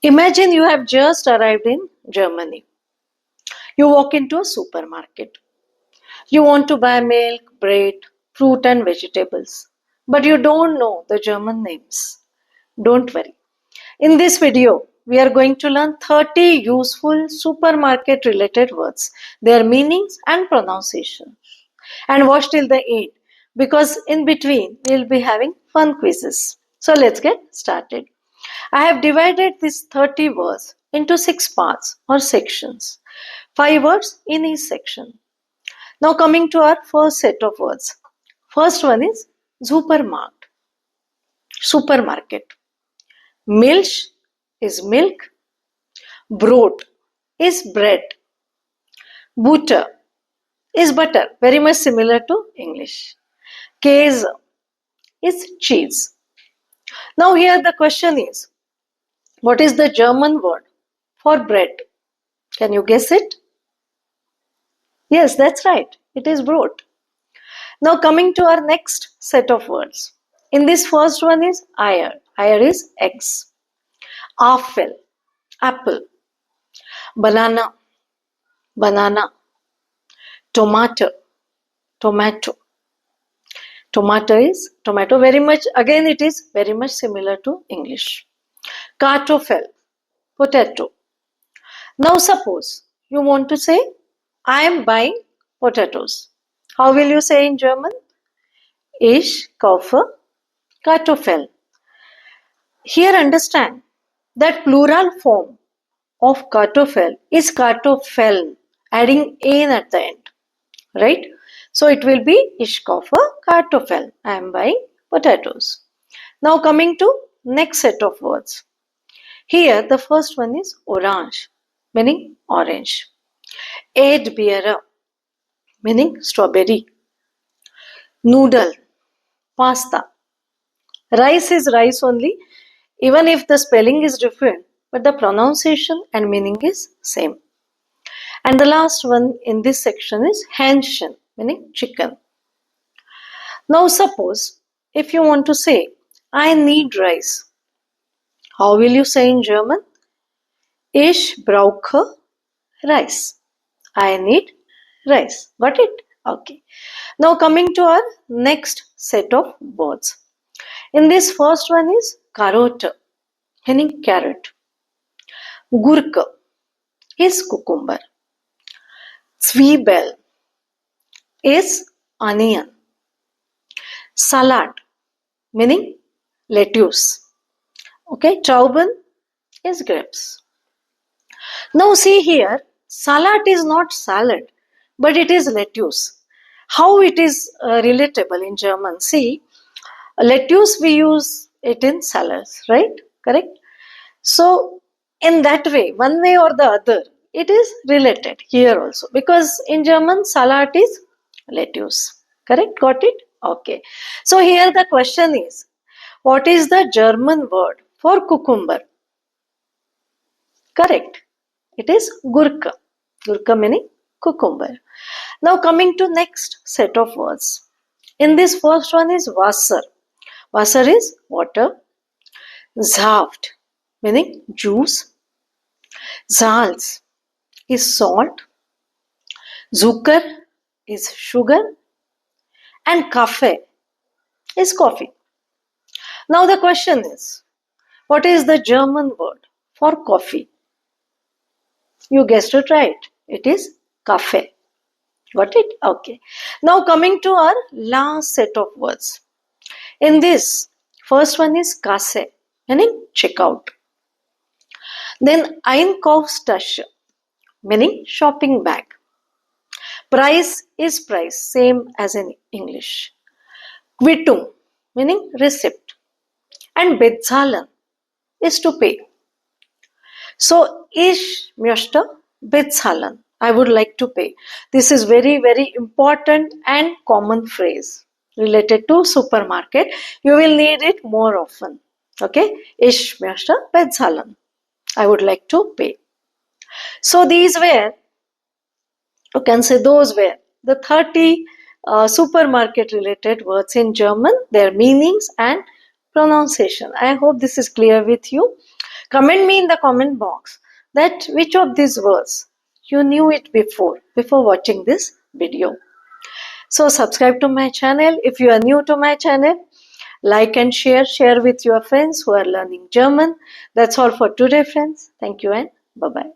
Imagine you have just arrived in Germany. You walk into a supermarket. You want to buy milk, bread, fruit, and vegetables, but you don't know the German names. Don't worry. In this video, we are going to learn 30 useful supermarket related words, their meanings and pronunciation. And watch till the end because in between we'll be having fun quizzes. So let's get started. I have divided these 30 words into 6 parts or sections, 5 words in each section. Now coming to our first set of words. First one is supermarket. Supermarket. Milch is milk. Brot is bread. Butter is butter, very much similar to English. Käse is cheese. Now here the question is, what is the German word for bread? Can you guess it? Yes, that's right. It is Brot. Now coming to our next set of words. In this first one is Eier. Eier is eggs. Apfel, apple. Banana, banana. Tomato, tomato. Tomato is tomato. Very much, again it is very much similar to English. Kartoffel, potato. Now suppose you want to say, I am buying potatoes. How will you say in German? Ich kaufe Kartoffel. Here understand that plural form of Kartoffel is Kartoffeln, adding "en" at the end. Right? So it will be Ich kaufe Kartoffel. I am buying potatoes. Now coming to next set of words. Here the first one is orange, meaning orange. Erdbeere, meaning strawberry. Noodle, pasta. Rice is rice only, even if the spelling is different, but the pronunciation and meaning is same. And the last one in this section is Hähnchen, meaning chicken. Now suppose if you want to say, I need rice. How will you say in German? Ich brauche Reis. I need rice. Got it? Okay. Now coming to our next set of words. In this first one is Karotte, meaning carrot. Gurke is cucumber. Zwiebel is onion. Salad, meaning lettuce. Okay, Trauben is grapes. Now see here, salad is not salad, but it is lettuce. How it is relatable in German? See, lettuce we use it in salads, right? Correct? So in that way, one way or the other, it is related here also because in German salad is lettuce. Correct? Got it? Okay. So here the question is, what is the German word for cucumber? Correct. It is Gurke. Gurke meaning cucumber. Now coming to next set of words. In this first one is Wasser. Wasser is water. Saft meaning juice. Salz is salt. Zucker is sugar. And Kaffee is coffee. Now the question is, what is the German word for coffee? You guessed it right. It is Kaffee. Got it? Okay. Now coming to our last set of words. In this, first one is Kasse, meaning checkout. Then Einkaufstasche, meaning shopping bag. Price is price, same as in English. Quittung, meaning receipt. And bezahlen is to pay. So, ich möchte bezahlen. I would like to pay. This is very, very important and common phrase related to supermarket. You will need it more often. Okay? Ich möchte bezahlen. I would like to pay. So, these were, you can say those were the 30 supermarket related words in German, their meanings and pronunciation. I hope this is clear with you. Comment me in the comment box that which of these words you knew it before watching this video. So subscribe to my channel if you are new to my channel. Like and share with your friends who are learning German. That's all for today, friends. Thank you and bye-bye.